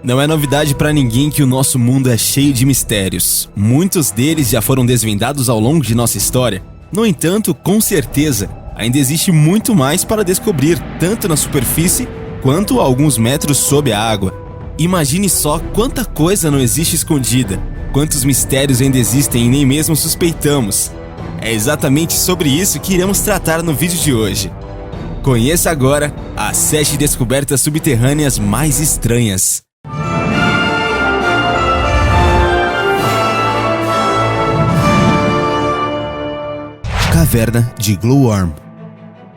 Não é novidade para ninguém que o nosso mundo é cheio de mistérios. Muitos deles já foram desvendados ao longo de nossa história. No entanto, com certeza, ainda existe muito mais para descobrir, tanto na superfície quanto a alguns metros sob a água. Imagine só quanta coisa não existe escondida, quantos mistérios ainda existem e nem mesmo suspeitamos. É exatamente sobre isso que iremos tratar no vídeo de hoje. Conheça agora as 7 descobertas subterrâneas mais estranhas. Caverna de Glowworm.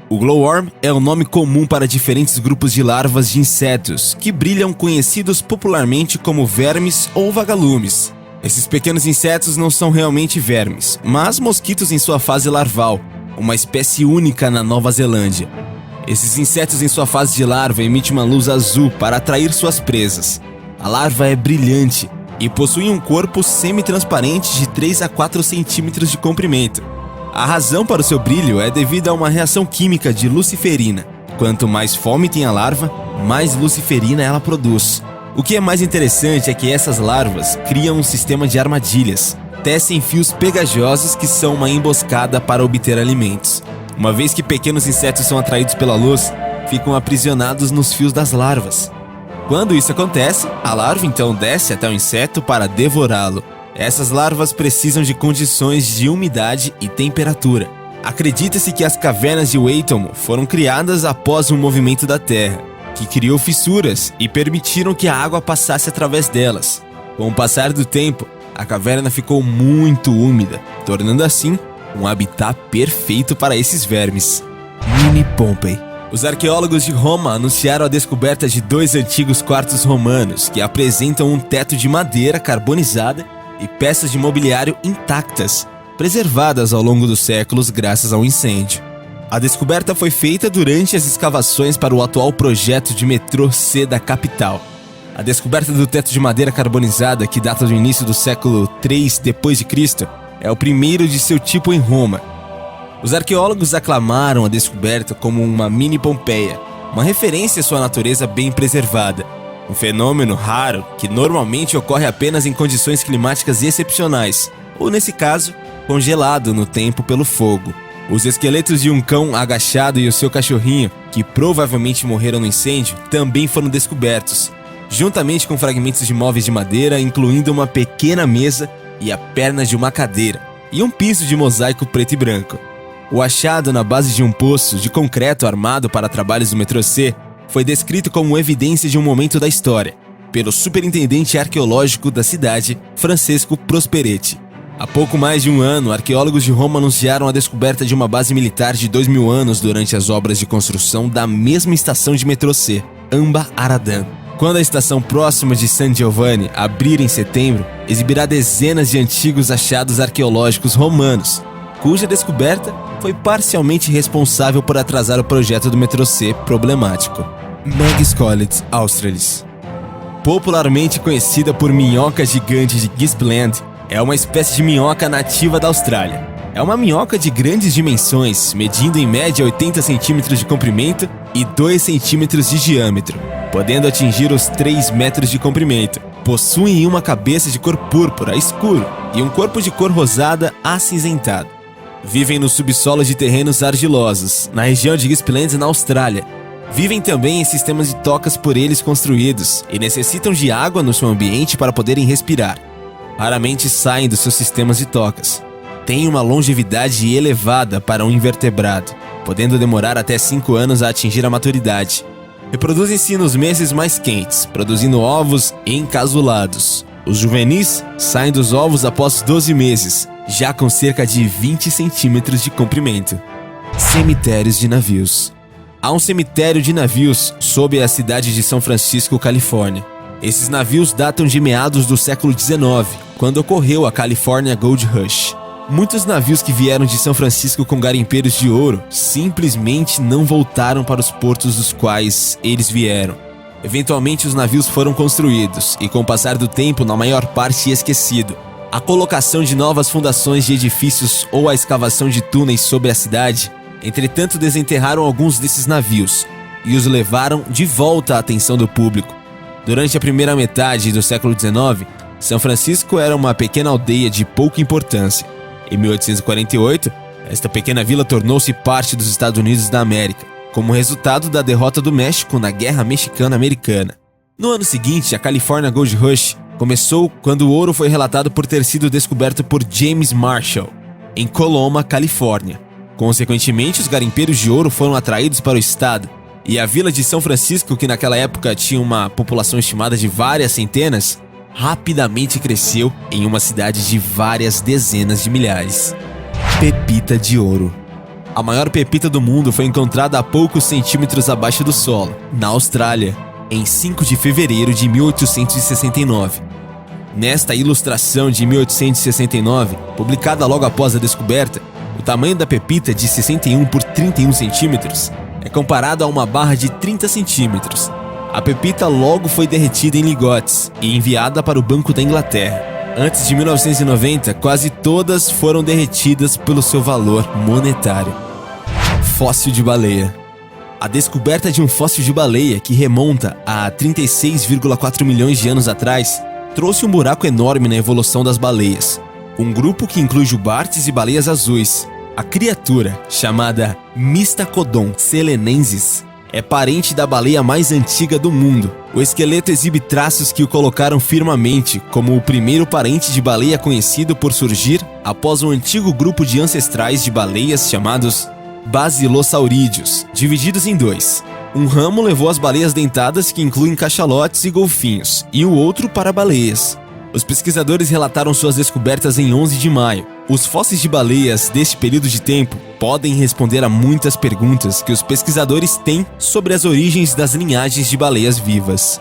O glowworm é o nome comum para diferentes grupos de larvas de insetos que brilham, conhecidos popularmente como vermes ou vagalumes. Esses pequenos insetos não são realmente vermes, mas mosquitos em sua fase larval, uma espécie única na Nova Zelândia. Esses insetos em sua fase de larva emitem uma luz azul para atrair suas presas. A larva é brilhante e possui um corpo semi-transparente de 3 a 4 centímetros de comprimento. A razão para o seu brilho é devido a uma reação química de luciferina. Quanto mais fome tem a larva, mais luciferina ela produz. O que é mais interessante é que essas larvas criam um sistema de armadilhas. Tecem fios pegajosos que são uma emboscada para obter alimentos. Uma vez que pequenos insetos são atraídos pela luz, ficam aprisionados nos fios das larvas. Quando isso acontece, a larva então desce até o inseto para devorá-lo. Essas larvas precisam de condições de umidade e temperatura. Acredita-se que as cavernas de Weitom foram criadas após um movimento da Terra, que criou fissuras e permitiram que a água passasse através delas. Com o passar do tempo, a caverna ficou muito úmida, tornando assim um habitat perfeito para esses vermes. Mini Pompeii. Os arqueólogos de Roma anunciaram a descoberta de 2 antigos quartos romanos que apresentam um teto de madeira carbonizada e peças de mobiliário intactas, preservadas ao longo dos séculos graças ao incêndio. A descoberta foi feita durante as escavações para o atual projeto de metrô C da capital. A descoberta do teto de madeira carbonizada, que data do início do século III d.C., é o primeiro de seu tipo em Roma. Os arqueólogos aclamaram a descoberta como uma mini Pompeia, uma referência à sua natureza bem preservada. Um fenômeno raro que normalmente ocorre apenas em condições climáticas excepcionais, ou nesse caso, congelado no tempo pelo fogo. Os esqueletos de um cão agachado e o seu cachorrinho, que provavelmente morreram no incêndio, também foram descobertos, juntamente com fragmentos de móveis de madeira, incluindo uma pequena mesa e a perna de uma cadeira, e um piso de mosaico preto e branco. O achado na base de um poço de concreto armado para trabalhos do metrô C foi descrito como evidência de um momento da história, pelo superintendente arqueológico da cidade, Francesco Prosperetti. Há pouco mais de um ano, arqueólogos de Roma anunciaram a descoberta de uma base militar de 2000 anos durante as obras de construção da mesma estação de metrô C, Amba Aradan. Quando a estação próxima de San Giovanni abrir em setembro, exibirá dezenas de antigos achados arqueológicos romanos, cuja descoberta foi parcialmente responsável por atrasar o projeto do metrô C problemático. Megascolid australis. Popularmente conhecida por minhoca gigante de Gippsland, é uma espécie de minhoca nativa da Austrália. É uma minhoca de grandes dimensões, medindo em média 80 centímetros de comprimento e 2 centímetros de diâmetro, podendo atingir os 3 metros de comprimento. Possuem uma cabeça de cor púrpura escuro e um corpo de cor rosada acinzentado. Vivem no subsolo de terrenos argilosos, na região de Gippsland, na Austrália. Vivem também em sistemas de tocas por eles construídos e necessitam de água no seu ambiente para poderem respirar. Raramente saem dos seus sistemas de tocas. Têm uma longevidade elevada para um invertebrado, podendo demorar até 5 anos a atingir a maturidade. Reproduzem-se nos meses mais quentes, produzindo ovos encasulados. Os juvenis saem dos ovos após 12 meses, já com cerca de 20 centímetros de comprimento. Cemitérios de navios. Há um cemitério de navios sob a cidade de São Francisco, Califórnia. Esses navios datam de meados do século XIX, quando ocorreu a California Gold Rush. Muitos navios que vieram de São Francisco com garimpeiros de ouro simplesmente não voltaram para os portos dos quais eles vieram. Eventualmente os navios foram construídos e, com o passar do tempo, na maior parte esquecido. A colocação de novas fundações de edifícios ou a escavação de túneis sobre a cidade, entretanto, desenterraram alguns desses navios e os levaram de volta à atenção do público. Durante a primeira metade do século XIX, São Francisco era uma pequena aldeia de pouca importância. Em 1848, esta pequena vila tornou-se parte dos Estados Unidos da América, como resultado da derrota do México na Guerra Mexicana-Americana. No ano seguinte, a California Gold Rush começou quando o ouro foi relatado por ter sido descoberto por James Marshall, em Coloma, Califórnia. Consequentemente, os garimpeiros de ouro foram atraídos para o estado, e a vila de São Francisco, que naquela época tinha uma população estimada de várias centenas, rapidamente cresceu em uma cidade de várias dezenas de milhares. Pepita de ouro. A maior pepita do mundo foi encontrada a poucos centímetros abaixo do solo, na Austrália, em 5 de fevereiro de 1869. Nesta ilustração de 1869, publicada logo após a descoberta, o tamanho da pepita de 61 por 31 centímetros é comparado a uma barra de 30 centímetros. A pepita logo foi derretida em lingotes e enviada para o Banco da Inglaterra. Antes de 1990, quase todas foram derretidas pelo seu valor monetário. Fóssil de baleia. A descoberta de um fóssil de baleia que remonta a 36,4 milhões de anos atrás trouxe um buraco enorme na evolução das baleias. Um grupo que inclui jubartes e baleias azuis. A criatura, chamada Mystacodon selenensis, é parente da baleia mais antiga do mundo. O esqueleto exibe traços que o colocaram firmemente como o primeiro parente de baleia conhecido por surgir após um antigo grupo de ancestrais de baleias chamados Basilossaurídeos, divididos em dois. Um ramo levou as baleias dentadas, que incluem cachalotes e golfinhos, e o outro para baleias. Os pesquisadores relataram suas descobertas em 11 de maio. Os fósseis de baleias deste período de tempo podem responder a muitas perguntas que os pesquisadores têm sobre as origens das linhagens de baleias vivas.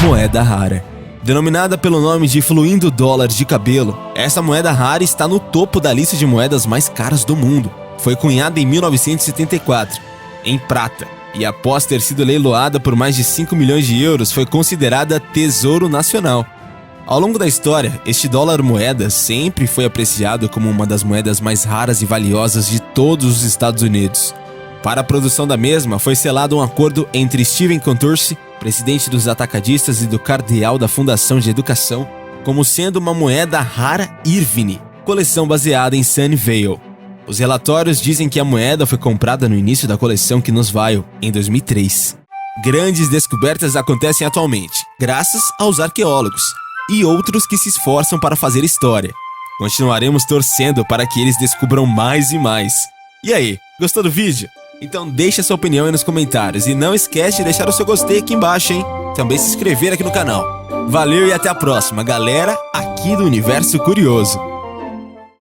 Moeda rara. Denominada pelo nome de fluindo dólar de cabelo, essa moeda rara está no topo da lista de moedas mais caras do mundo. Foi cunhada em 1974, em prata, e após ter sido leiloada por mais de 5 milhões de euros, foi considerada tesouro nacional. Ao longo da história, este dólar moeda sempre foi apreciado como uma das moedas mais raras e valiosas de todos os Estados Unidos. Para a produção da mesma, foi selado um acordo entre Stephen Contursi, presidente dos atacadistas e do cardeal da Fundação de Educação, como sendo uma moeda rara Irvine, coleção baseada em Sunnyvale. Os relatórios dizem que a moeda foi comprada no início da coleção Kinosville, em 2003. Grandes descobertas acontecem atualmente, graças aos arqueólogos e outros que se esforçam para fazer história. Continuaremos torcendo para que eles descubram mais e mais. E aí, gostou do vídeo? Então deixa sua opinião aí nos comentários e não esquece de deixar o seu gostei aqui embaixo, hein? Também se inscrever aqui no canal. Valeu e até a próxima, galera, aqui do Universo Curioso.